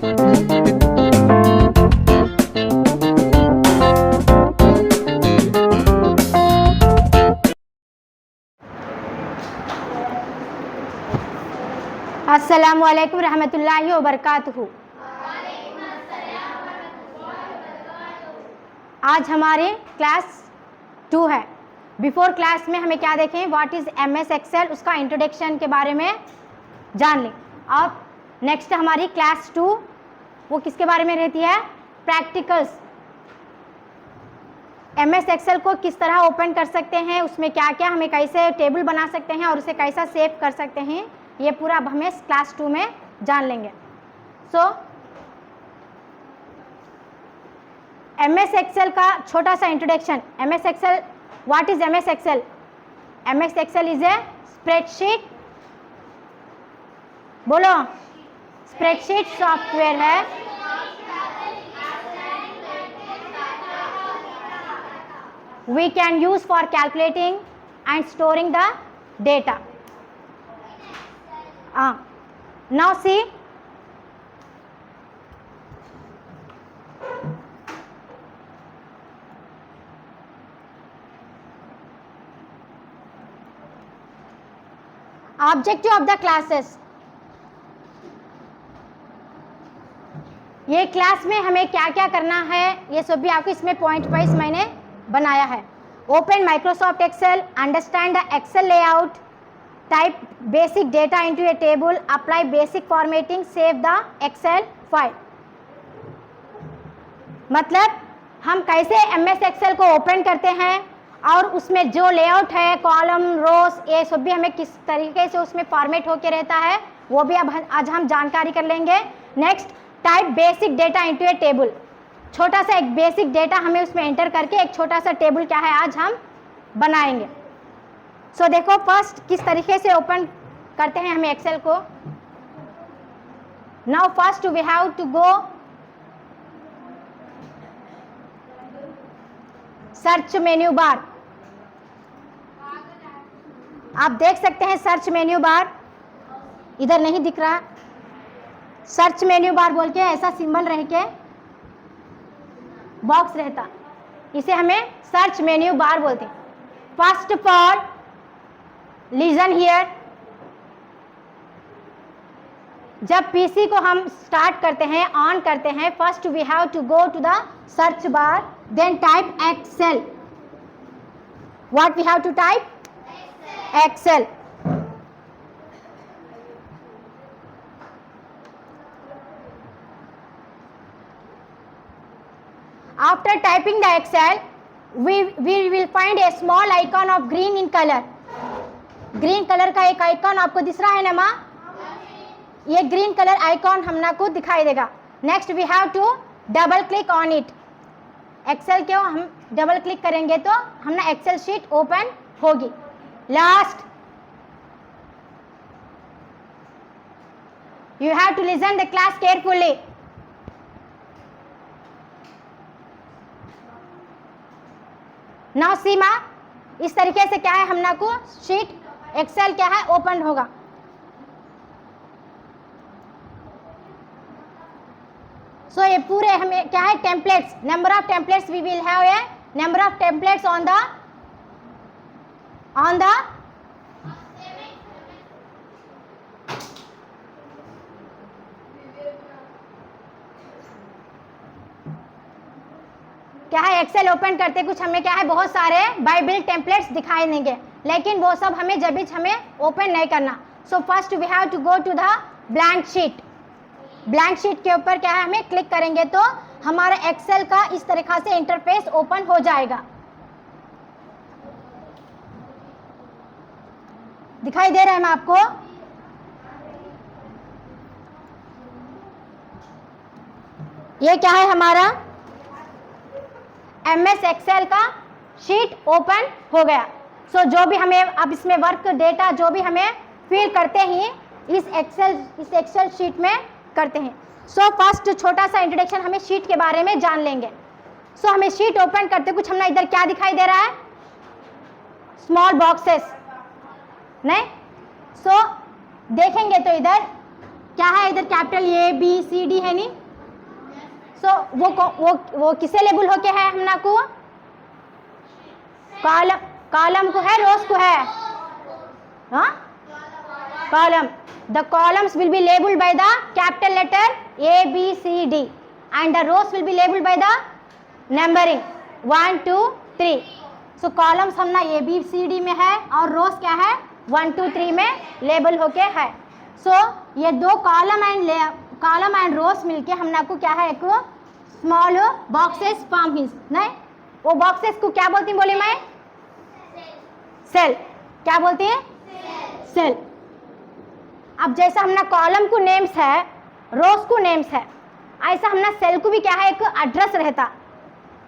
अस्सलामु अलैकुम रहमतुल्लाहि व बरकातुहू। आज हमारे क्लास 2 है। बिफोर क्लास में हमें क्या देखें, व्हाट इज़ MS एक्सेल, उसका इंट्रोडक्शन के बारे में जान लें। अब नेक्स्ट हमारी क्लास 2 वो किसके बारे में रहती है, प्रैक्टिकल्स। MS एक्सेल को किस तरह ओपन कर सकते हैं, उसमें क्या क्या हमें कैसे टेबल बना सकते हैं और उसे कैसा सेव कर सकते हैं, ये पूरा अब हमें क्लास 2 में जान लेंगे। MS एक्सेल का छोटा सा introduction. MS Excel, what is MS Excel? MS Excel is a spreadsheet, बोलो, स्प्रेडशीट सॉफ्टवेयर है we can use for calculating and storing the data. Now see, objective of the classes। ये class में हमें क्या क्या करना है ये सब भी आपको इसमें पॉइंट वाइज मैंने बनाया है। Open Microsoft Excel, understand the Excel layout, type basic data into a table, apply basic formatting, save the Excel file. मतलब हम कैसे MS एक्सेल को ओपन करते हैं और उसमें जो लेआउट है, कॉलम, रोज, ये सब भी हमें किस तरीके से उसमें फॉर्मेट होके रहता है वो भी अब आज हम जानकारी कर लेंगे। Next, type basic data into a table. छोटा सा एक बेसिक डेटा हमें उसमें एंटर करके एक छोटा सा टेबल क्या है आज हम बनाएंगे। सो देखो फर्स्ट किस तरीके से ओपन करते हैं हमें एक्सेल को। Now first we have to go search menu bar. आप देख सकते हैं सर्च मेन्यू बार, इधर नहीं दिख रहा, सर्च मेन्यू बार बोल के ऐसा सिंबल रह के बॉक्स रहता, इसे हमें सर्च मेन्यू बार बोलते हैं। First of all listen here, जब पीसी को हम स्टार्ट करते हैं, ऑन करते हैं, first we have to go to the search bar, then type Excel. What we have to type? Excel. After typing the Excel, we will find a small icon of green in color. Green colour का एक icon आपको दिख रहा है ना माँ? ये green colour icon हमना को दिखाई देगा। Next we have to double click on it. Excel क्यों हम डबल क्लिक करेंगे तो हमने एक्सेल शीट ओपन होगी। Last, you have to listen the class carefully. Now see माँ, इस तरीके से क्या है हमना को शीट एक्सेल क्या है ओपन होगा। सो ये पूरे हमें क्या है templates, number of templates we will have a number of templates on the क्या है एक्सेल ओपन करते कुछ हमें क्या है बहुत सारे बाइबिल टेम्पलेट्स दिखाई देंगे, लेकिन वो सब हमें जब भी हमें ओपन नहीं करना। So first we have to go to the blank sheet. Blank sheet के ऊपर क्या है हमें क्लिक करेंगे तो हमारा एक्सेल का इस तरीका से इंटरफेस ओपन हो जाएगा। दिखाई दे रहा है मैं आपको? ये क्या है हमारा MS एक्सेल का शीट ओपन हो गया। सो जो भी हमें अब इसमें वर्क डेटा जो भी हमें फिल करते ही इस एक्सेल शीट में करते हैं। सो फर्स्ट छोटा सा इंट्रोडक्शन हमें शीट के बारे में जान लेंगे। सो हमें शीट ओपन करते कुछ हमने इधर क्या दिखाई दे रहा है, स्मॉल बॉक्सेस नहीं। सो देखेंगे तो इधर क्या है इधर capital A B C D है नहीं। सो वो किसे लेबल होके है हमना को, कॉलम को है रोज को है, हाँ column. The columns will be labelled by the capital letter A B C D and the rows will be labelled by the numbering 1 2 3। So columns हमना ए बी सी डी में है और रोज क्या है 1 2 3 में लेबल होके है। सो ये दो कॉलम एंड रोज मिलके हमना को क्या है एक स्मॉल बॉक्सेस फॉर्म हिज नहीं, वो बॉक्सेस को क्या बोलती बोली मैं, सेल। क्या बोलती है, सेल। अब जैसा हमने कॉलम को नेम्स है, रोज को नेम्स है, ऐसा हमने सेल को भी क्या है एक एड्रेस रहता।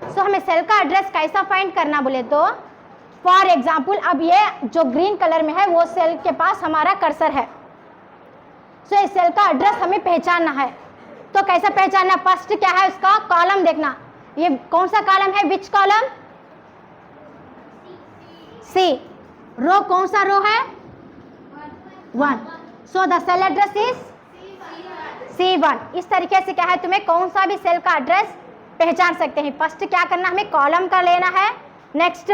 सो हमें सेल का एड्रेस कैसा फाइंड करना बोले तो फॉर एग्जाम्पल अब ये जो ग्रीन कलर में है वो सेल के पास हमारा कर्सर है। सो इस सेल का एड्रेस हमें पहचानना है। तो कैसा पहचानना, फर्स्ट क्या है उसका कॉलम देखना, ये कौन सा कॉलम है, विच कॉलम, सी। रो कौन सा रो है, 1। So the cell address is C1। इस तरीके से क्या है तुम्हें कौन सा भी सेल का एड्रेस पहचान सकते हैं। फर्स्ट क्या करना, हमें कॉलम का लेना है, नेक्स्ट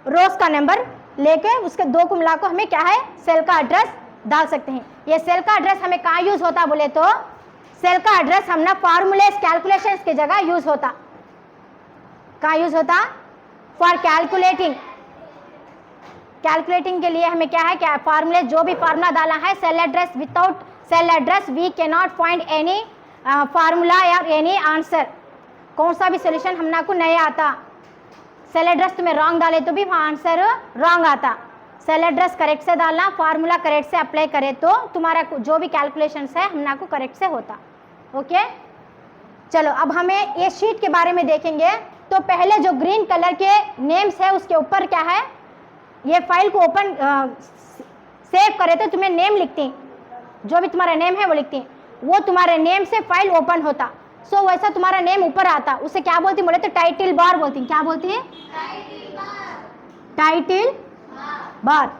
रोज का नंबर लेके उसके दो को मिला को हमें क्या है सेल का एड्रेस डाल सकते हैं। ये सेल का एड्रेस हमें कहाँ यूज होता बोले तो सेल का एड्रेस हमने फॉर्मूलेस कैलकुलेशंस की जगह यूज होता। कहाँ यूज होता, फॉर कैलकुलेटिंग। कैलकुलेटिंग के लिए हमें क्या है, क्या फॉर्मूले जो भी फार्मूला डाला है, cell address, without cell address we can not find any formula या एनी आंसर। कौन सा भी सोल्यूशन हमना को नहीं आता। सेल एड्रेस तुम्हें रॉन्ग डाले तो भी वहाँ आंसर रॉन्ग आता। सेल एड्रेस करेक्ट से डालना, फार्मूला करेक्ट से अप्लाई करे तो तुम्हारा जो भी कैलकुलेशंस है हमना को करेक्ट से होता। ओके चलो अब हमें ये शीट के बारे में देखेंगे। तो पहले जो ग्रीन कलर के नेम्स है उसके ऊपर क्या है, ये फाइल को ओपन सेव करे तो तुम्हें नेम लिखती, जो भी तुम्हारा नेम है वो लिखती, वो तुम्हारे नेम से फाइल ओपन होता। सो वैसा तुम्हारा नेम ऊपर आता, उसे क्या बोलती बोले तो टाइटल बार बोलती। क्या बोलती है, टाइटल बार।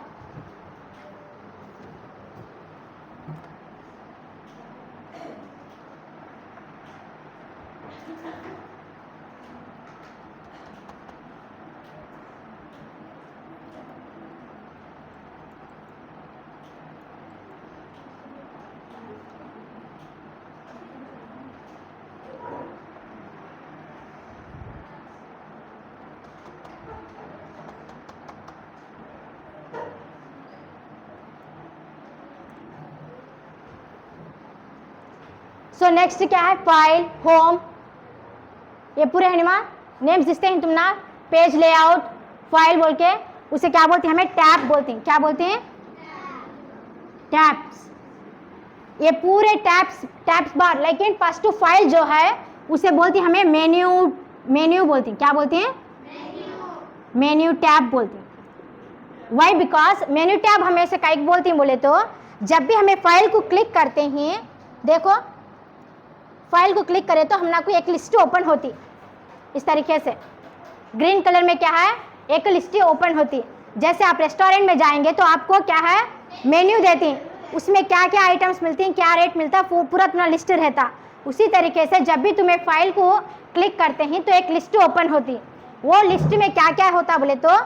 सो नेक्स्ट क्या है, फाइल, होम, ये पूरे है निमा नेम्स जिसते हैं तुम ना, पेज लेआउट, फाइल बोल के उसे क्या बोलते हैं, हमें टैब बोलते हैं। क्या बोलते हैं, टैब्स। ये पूरे टैब्स बार, लेकिन फर्स्ट टू फाइल जो है उसे बोलती हमें मेन्यू बोलती हैं। क्या बोलते हैं, मेन्यू टैब बोलते हैं। वाई, बिकॉज मेन्यू टैब हमें से कई बोलती हैं बोले तो जब भी हमें फाइल को क्लिक करते हैं, देखो फाइल को क्लिक करें तो हमना को एक लिस्ट ओपन होती इस तरीके से। ग्रीन कलर में क्या है, एक लिस्ट ओपन होती। जैसे आप रेस्टोरेंट में जाएंगे तो आपको क्या है मेन्यू देती, उसमें क्या क्या आइटम्स मिलती हैं, क्या रेट मिलता है, पूरा अपना लिस्ट रहता। उसी तरीके से जब भी तुम्हें फाइल को क्लिक करते हैं तो एक लिस्ट ओपन होती। वो लिस्ट में क्या क्या होता बोले तो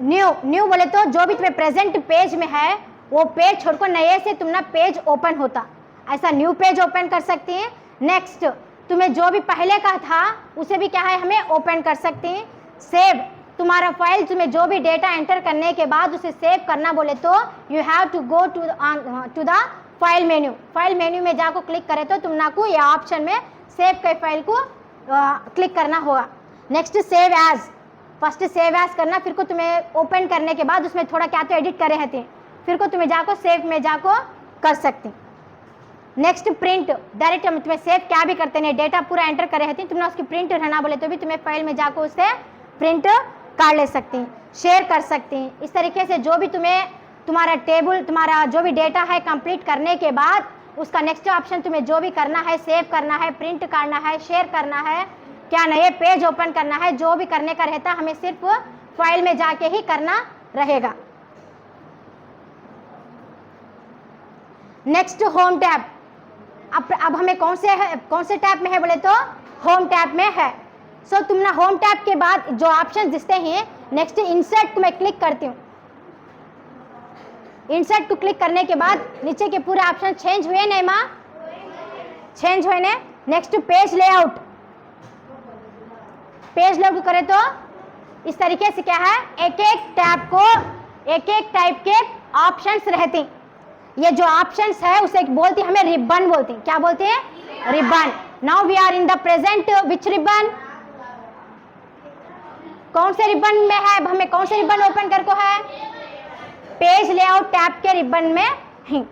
न्यू बोले तो जो भी तुम्हें प्रेजेंट पेज में है वो पेज छोड़कर नए से तुम्हारा पेज ओपन होता। ऐसा न्यू पेज ओपन कर सकती हैं। नेक्स्ट तुम्हें जो भी पहले का था उसे भी क्या है हमें ओपन कर सकते हैं। सेव, तुम्हारा फाइल तुम्हें जो भी डेटा एंटर करने के बाद उसे सेव करना बोले तो you have to go to the file menu. File menu में जाकर क्लिक करे तो तुमना को ये ऑप्शन में सेव के फाइल को क्लिक करना होगा। Next save as, first save as करना, फिर को तुम्हें ओपन करने के बाद उसमें थोड़ा क्या तो एडिट करे रहते हैं, फिर को तुम्हें जाको सेव में जाको कर सकते। नेक्स्ट प्रिंट, डायरेक्ट हम तुम्हें सेव क्या भी करते नहीं, डेटा पूरा एंटर करे रहती, तुमने उसकी प्रिंट रहना बोले तो भी तुम्हें फाइल में जाको उससे प्रिंट काट ले सकती, शेयर कर सकती। इस तरीके से जो भी तुम्हें तुम्हारा टेबल, तुम्हारा जो भी डेटा है कंप्लीट करने के बाद उसका नेक्स्ट ऑप्शन तुम्हें जो भी करना है, सेव करना है, प्रिंट करना है, शेयर करना है, क्या नए पेज ओपन करना है, जो भी करने का रहता हमें सिर्फ फाइल में जाके ही करना रहेगा। Next home tab. अब हमें कौन से टैब में है बोले तो होम टैब में है। सो तुम ना होम टैब के बाद जो ऑप्शन दिखते हैं, नेक्स्ट इंसर्ट को मैं क्लिक करती हूँ। इंसर्ट को क्लिक करने के बाद नीचे के पूरे ऑप्शन चेंज हुए नहीं माँ? चेंज हुए ने। Next page layout. Page layout को करें तो इस तरीके से क्या है, एक एक टैब को एक एक टाइप के ऑप्शंस रहते हैं। ये जो ऑप्शंस है उसे बोलती हमें रिबन बोलती हैं। क्या बोलते हैं? Ribbon. Now we are in the present which ribbon? कौन से रिबन में है? हमें कौन से रिबन ओपन करको है? पेज लेआउट टैब के रिबन में ही।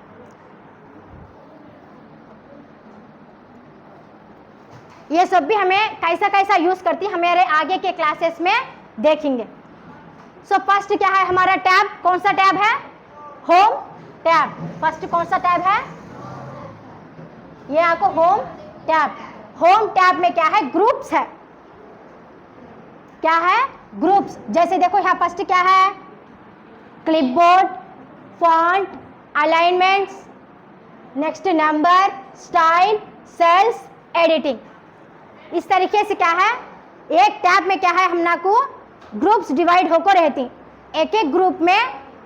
ये सब भी हमें कैसा कैसा यूज करती हमारे आगे के क्लासेस में देखेंगे। सो फर्स्ट क्या है हमारा टैब? कौन सा टैब है? Home tab. फर्स्ट कौन सा टैब है? ये आपको होम टैब। होम टैब में क्या है? ग्रुप्स है। क्या है? ग्रुप्स। जैसे देखो यहाँ फर्स्ट क्या है? Clipboard, font, alignments, next number, style, cells, editing. इस तरीके से क्या है, एक टैब में क्या है हमना को ग्रुप्स डिवाइड होकर रहती। एक एक ग्रुप में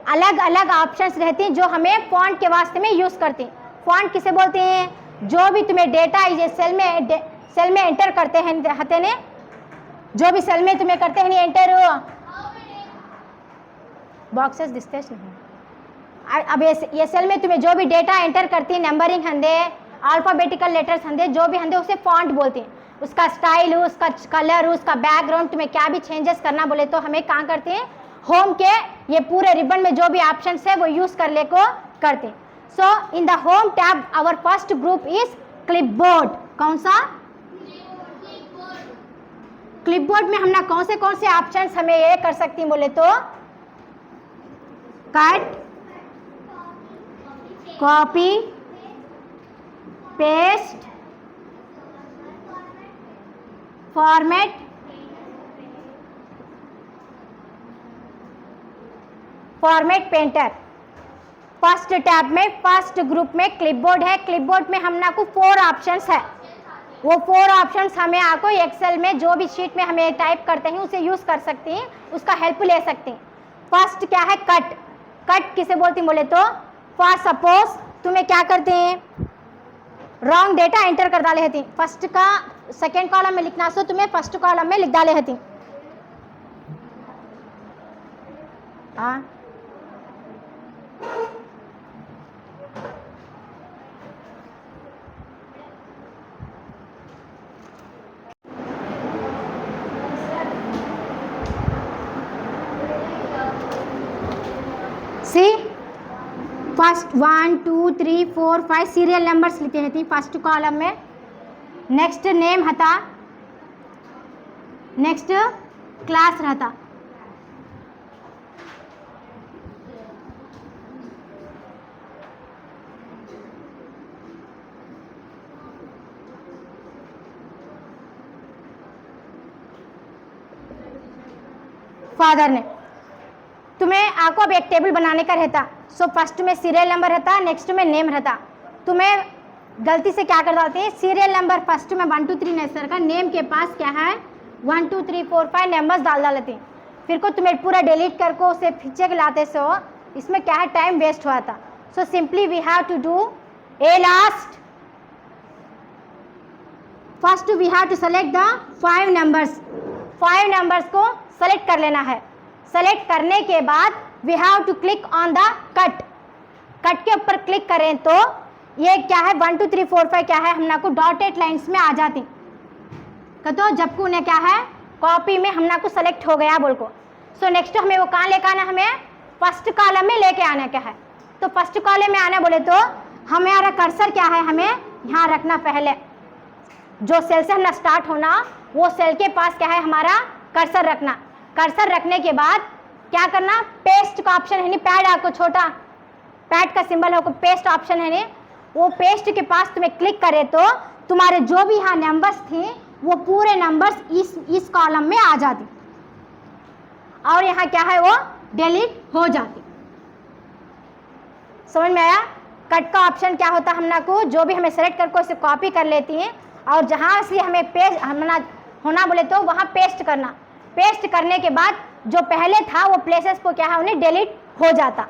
अलग अलग ऑप्शंस रहती हैं जो हमें फॉन्ट के वास्ते में यूज करती। फॉन्ट किसे बोलते हैं? जो भी तुम्हें डेटा सेल में एंटर करते हैं हते ने, जो भी सेल में तुम्हें करते हैं एंटर, बॉक्सेस दिखते नहीं। अब ये सेल में तुम्हें जो भी डेटा एंटर करती है, नंबरिंग हंदे, अल्फाबेटिकल लेटर्स हंदे, जो भी हंदे उसे फॉन्ट बोलते हैं। उसका स्टाइल हो, उसका कलर हो, उसका बैकग्राउंड, तुम्हें क्या भी चेंजेस करना बोले तो हमें कहाँ करते हैं? होम के ये पूरे रिबन में जो भी ऑप्शंस है वो यूज कर ले को करते हैं। So in the home tab our first group is clipboard. कौन सा? क्लिपबोर्ड में हम ना कौन से ऑप्शंस हमें ये कर सकती बोले तो cut, copy, paste, format, painter. First tab में फर्स्ट ग्रुप में क्लिपबोर्ड है। क्लिपबोर्ड में हम ना को 4 ऑप्शंस है। वो 4 ऑप्शंस हमें आपको एक्सेल में जो भी शीट में हमें टाइप करते हैं उसे यूज कर सकती हैं, उसका हेल्प ले सकती हैं। फर्स्ट क्या है? कट। कट किसे बोलती बोले तो फॉर सपोज तुम्हें क्या करते हैं, रॉन्ग डेटा एंटर कर डाले हती, फर्स्ट का सेकेंड कॉलम में लिखना सो तुम्हें फर्स्ट कॉलम में लिख डाले हती। हाँ सी फर्स्ट 1 2 3 4 5 सीरियल नंबर्स लिखे हैं फर्स्ट कॉलम में। नेक्स्ट नेम हता, नेक्स्ट क्लास रहता, फादर ने। तुम्हें आपको अब एक टेबल बनाने का रहता। सो फर्स्ट में सीरियल नंबर रहता, नेक्स्ट में नेम रहता। तुम्हें गलती से क्या कर डालते हैं, सीरियल नंबर फर्स्ट में 1 2 3 नहीं सर का, नेम के पास क्या है 1 2 3 4 5 नंबर्स डाल डालते हैं। फिर को तुम्हें पूरा डिलीट करके उसे पीछे के लाते सो इसमें क्या है टाइम वेस्ट हुआ था। So simply we have to do a last. First we have to select the 5 numbers. 5 numbers को सेलेक्ट कर लेना है। सेलेक्ट करने के बाद we have to click on the cut. Cut के ऊपर क्लिक करें तो ये क्या है 1 2 3 4 5 क्या है हमना को डॉटेड लाइंस में आ जाती। तो जबकि उन्हें क्या है कॉपी में हमना को सेलेक्ट हो गया बोल को। सो नेक्स्ट हमें वो कहाँ लेकर आना, हमें फर्स्ट कॉलम में लेके आना क्या है। तो फर्स्ट कॉलम में आना बोले तो हमारा कर्सर क्या है हमें यहाँ रखना। पहले जो सेल से हमारा स्टार्ट होना वो सेल के पास क्या है हमारा कर्सर रखना। कर्सर रखने के बाद क्या करना, पेस्ट का ऑप्शन है नहीं, पैड आपको छोटा पैड का सिंबल है, पेस्ट ऑप्शन है नहीं, वो पेस्ट के पास तुम्हें क्लिक करे तो तुम्हारे जो भी यहाँ नंबर्स थे वो पूरे नंबर्स इस कॉलम में आ जाती और यहाँ क्या है वो डिलीट हो जाती। समझ में आया? कट का ऑप्शन क्या होता है, हमना को जो भी हमें सेलेक्ट करके उसे कॉपी कर लेती हैं और जहाँ से हमें पेस्ट हमना होना बोले तो वहाँ पेस्ट करना। पेस्ट करने के बाद जो पहले था वो प्लेसेस को क्या है उन्हें डिलीट हो जाता।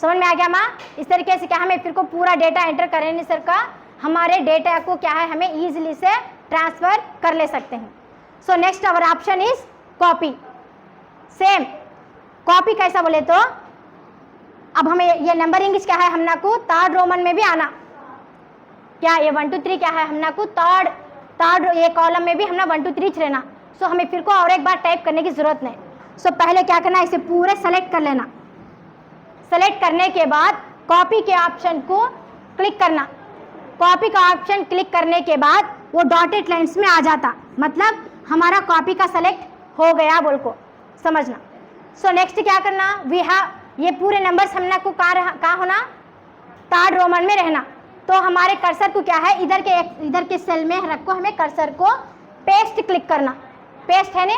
समझ में आ गया माँ? इस तरीके से क्या हमें फिर को पूरा डेटा एंटर करने सर का हमारे डेटा को क्या है हमें ईजिली से ट्रांसफर कर ले सकते हैं। So next our option is copy. Same copy कैसा बोले तो अब हमें ये नंबरिंग क्या है हमना को थर्ड रोमन में भी आना। क्या ये 1 2 3 क्या है हमना को थर्ड ये कॉलम में भी हमने 1 2 3 रहना। सो हमें फिर को और एक बार टाइप करने की जरूरत नहीं। सो पहले क्या करना, इसे पूरे सेलेक्ट कर लेना। सेलेक्ट करने के बाद कॉपी के ऑप्शन को क्लिक करना। कॉपी का ऑप्शन क्लिक करने के बाद वो डॉटेड लाइंस में आ जाता, मतलब हमारा कॉपी का सेलेक्ट हो गया बोल को समझना। सो नेक्स्ट क्या करना, वी हैव ये पूरे नंबर्स हमने को कहाँ होना, थर्ड रोमन में रहना। तो हमारे कर्सर को क्या है इधर के सेल में रखो, हमें कर्सर को पेस्ट क्लिक करना। पेस्ट है ने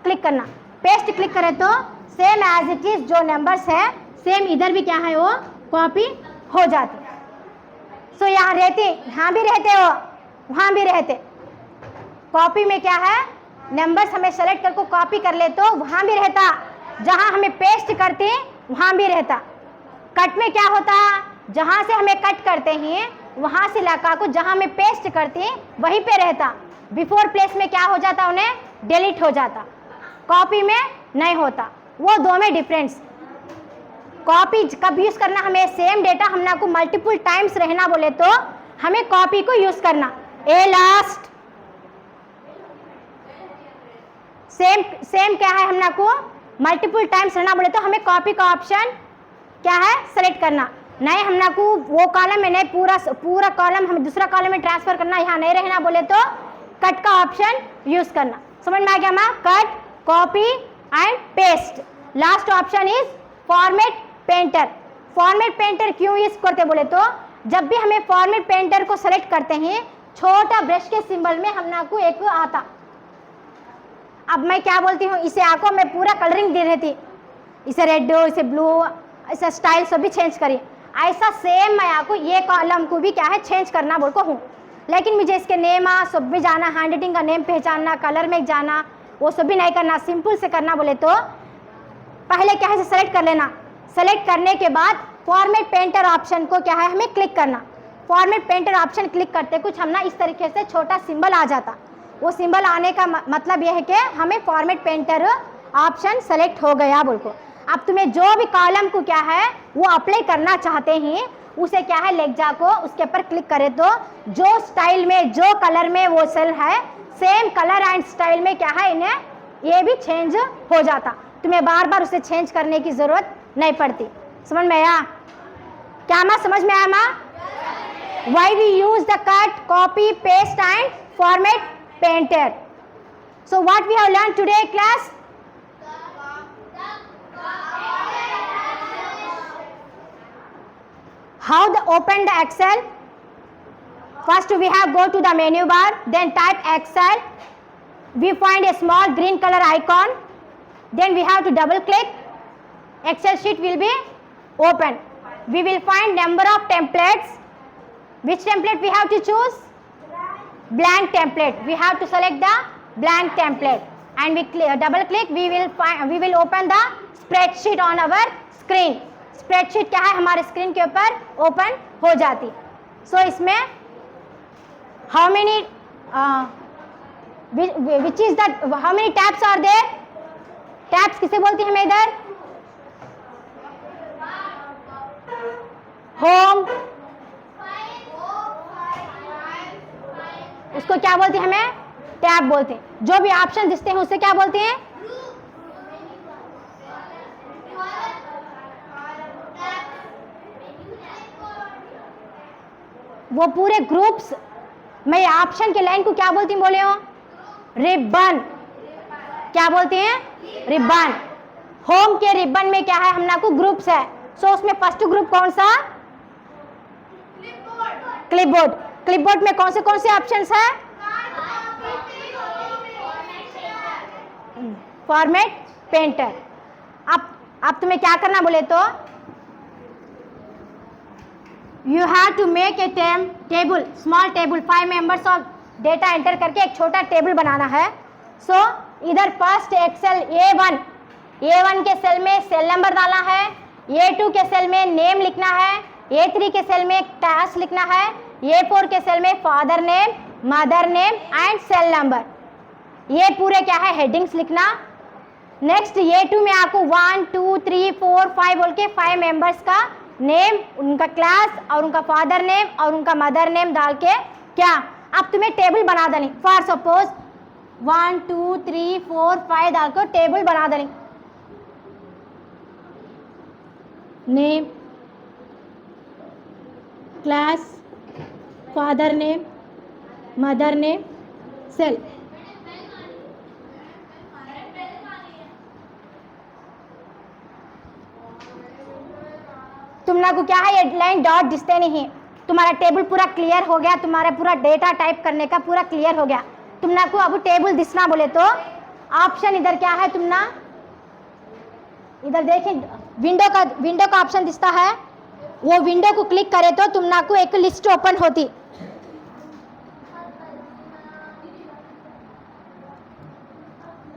क्लिक करना। पेस्ट क्लिक करें तो सेम एज इट इज जो नंबर्स है सेम इधर भी क्या है वो कॉपी हो जाती। सो यहाँ रहते, यहाँ भी रहते हो वहाँ भी रहते। कॉपी में क्या है नंबर्स हमें सेलेक्ट करके कॉपी कर ले तो वहाँ भी रहता, जहाँ हमें पेस्ट करते वहाँ भी रहता। कट में क्या होता, जहाँ से हमें कट करते हैं वहाँ से इलाका को जहाँ हमें पेस्ट करते हैं वहीं पे रहता। बिफोर प्लेस में क्या हो जाता, उन्हें डिलीट हो जाता। कॉपी में नहीं होता, वो दो में डिफरेंस। कॉपी कब यूज करना, हमें सेम डेटा हमने को मल्टीपल टाइम्स रहना बोले तो हमें कॉपी को यूज करना। ए लास्ट सेम क्या है हमने को मल्टीपल टाइम्स रहना बोले तो हमें कॉपी का ऑप्शन क्या है सेलेक्ट करना। नहीं हमने को वो कॉलम में नहीं पूरा कॉलम हमें दूसरा कॉलम में ट्रांसफर करना, यहाँ नहीं रहना बोले तो कट का ऑप्शन यूज करना। समझ में आ गया माँ? Cut, copy and paste. Last option is format painter. Format painter क्यों यूज करते बोले तो जब भी हमें फॉर्मेट पेंटर को सेलेक्ट करते हैं छोटा ब्रश के सिंबल में हमने को एक आता। अब मैं क्या बोलती हूँ, इसे आंखों में पूरा कलरिंग दे रही थी, इसे रेड इसे ब्लू ऐसा स्टाइल सब भी चेंज करिए। ऐसा सेम मैं आपको ये कॉलम को भी क्या है चेंज करना बोल को हूँ, लेकिन मुझे इसके नेम सब भी जाना, हैंड राइटिंग का नेम पहचानना, कलर में जाना, वो सब भी नहीं करना। सिंपल से करना बोले तो पहले क्या है सेलेक्ट कर लेना। सेलेक्ट करने के बाद फॉर्मेट पेंटर ऑप्शन को क्या है हमें क्लिक करना। फॉर्मेट पेंटर ऑप्शन क्लिक करते कुछ हम ना इस तरीके से छोटा सिंबल आ जाता। वो सिंबल आने का मतलब यह है कि हमें फॉर्मेट पेंटर ऑप्शन सेलेक्ट हो गया बोल को। अब तुम्हें जो भी कॉलम को क्या है वो अप्लाई करना चाहते हैं उसे क्या है लेग्जा को उसके ऊपर क्लिक करें तो जो स्टाइल में जो कलर में वो सेल है सेम कलर एंड स्टाइल में क्या है इन्हें ये भी चेंज हो जाता। तुम्हें बार बार उसे चेंज करने की जरूरत नहीं पड़ती। समझ में आया क्या माँ? समझ में आया माँ? Why we use the cut, copy, paste and format painter. So what we have learn today class? How to open the Excel? First we have go to the menu bar, then type Excel. We find a small green color icon. Then we have to double click. Excel sheet will be open. We will find number of templates. Which template we have to choose? Blank template. We have to select the blank template and we double click. We will open the spreadsheet on our screen. Spreadsheet क्या है हमारे screen के ऊपर open हो जाती। सो इसमें how many which is that how many tabs are there? Tabs किसे बोलती है हमें इधर? होम, उसको क्या बोलते हैं हमें? टैब बोलते हैं। जो भी ऑप्शन दिखते हैं उसे क्या बोलते हैं? वो पूरे ग्रुप्स मैं ऑप्शन के लाइन को क्या बोलती हूँ बोले हो? रिबन। क्या बोलते हैं? रिबन। होम के रिबन में क्या है हमने को ग्रुप्स है। सो उसमें फर्स्ट ग्रुप कौन सा? क्लिपबोर्ड। क्लिपबोर्ड में कौन से ऑप्शंस है? Format painter. अब तुम्हें क्या करना बोले तो you have to make a table, small table, 5 members of data enter करके एक छोटा टेबल बनाना है। सो इधर फर्स्ट एक्सेल A1 के सेल में सेल नंबर डालना है, A2 के सेल में नेम लिखना है, A3 के सेल में टास्क लिखना है, A4 के सेल में father name, mother name and cell number, ये पूरे क्या है हेडिंग्स लिखना। नेक्स्ट A2 में आपको 1 2 3 4 5 बोल के 5 मेंबर्स का नेम, उनका क्लास और उनका फादर नेम और उनका मदर नेम डाल के क्या अब तुम्हें टेबल बना देनी। फॉर सपोज 1 2 3 4 5 डाल कर टेबल बना देनी। Name, class, father name, mother name, cell. तुमना को क्या है ये लाइन डॉट दिखते नहीं, तुम्हारा टेबल पूरा क्लियर हो गया, तुम्हारा पूरा डेटा टाइप करने का पूरा क्लियर हो गया। तुमना को अब टेबल दिखना बोले तो ऑप्शन इधर क्या है, तुमना इधर देखिए विंडो का ऑप्शन दिखता है, वो विंडो को क्लिक करे तो तुमना को एक लिस्ट ओपन होती।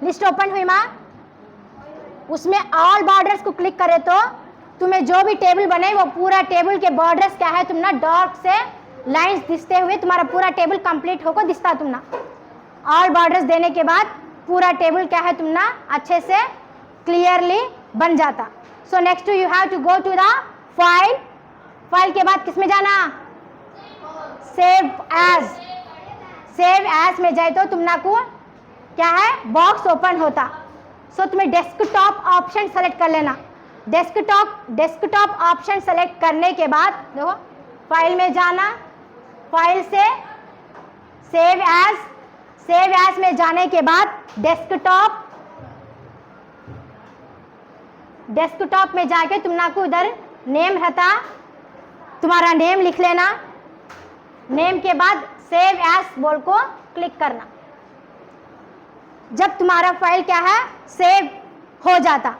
लिस्ट ओपन हुई माँ, उसमें ऑल बॉर्डर्स को क्लिक करे तो तुम्हें जो भी टेबल बने वो पूरा टेबल के बॉर्डर्स क्या है तुमना डार्क से लाइंस दिखते हुए तुम्हारा पूरा टेबल कंप्लीट होकर दिखता। तुमना ऑल बॉर्डर्स देने के बाद पूरा टेबल क्या है तुमना अच्छे से क्लियरली बन जाता। So next you have to go to the file के बाद किस में जाना, सेव एज में जाए तो तुमना को क्या है बॉक्स ओपन होता। सो तुम्हें डेस्कटॉप ऑप्शन सेलेक्ट कर लेना। डेस्कटॉप ऑप्शन सेलेक्ट करने के बाद देखो फाइल में जाना, फाइल से सेव एज में जाने के बाद डेस्कटॉप में जाके तुमना को उधर नेम रहता, तुम्हारा नेम लिख लेना। नेम के बाद सेव एज बोल को क्लिक करना। जब तुम्हारा फाइल क्या है सेव हो जाता,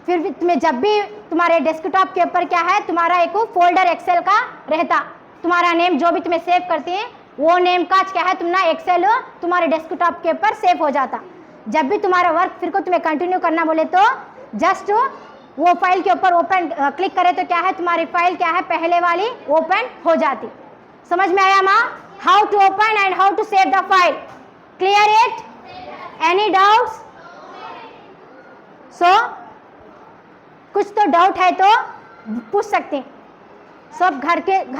फिर भी तुम्हें जब भी तुम्हारे डेस्कटॉप के ऊपर क्या है तुम्हारा एक फोल्डर एक्सेल का रहता, तुम्हारा नेम जो भी तुम्हें सेव करती है वो नेम का क्या है तुमना एक्सेल तुम्हारे डेस्कटॉप के ऊपर सेव हो जाता। जब भी तुम्हारा वर्क फिर को तुम्हें कंटिन्यू करना बोले तो जस्ट वो फाइल के ऊपर ओपन क्लिक करे तो क्या है तुम्हारी फाइल क्या है पहले वाली ओपन हो जाती। समझ में आया माँ, how to open and how to save the file, clear it, any doubts? So कुछ तो डाउट है तो पूछ सकते हैं। सब घर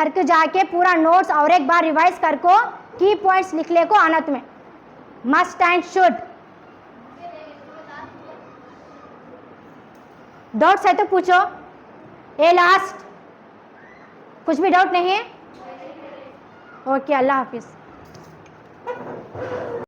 के जाके पूरा नोट्स और एक बार रिवाइज कर को की पॉइंट्स लिख ले को आना तुम्हें, मस्ट एंड शुड। डाउट्स है तो पूछो। ए लास्ट कुछ भी डाउट नहीं है? ओके, अल्लाह हाफिज।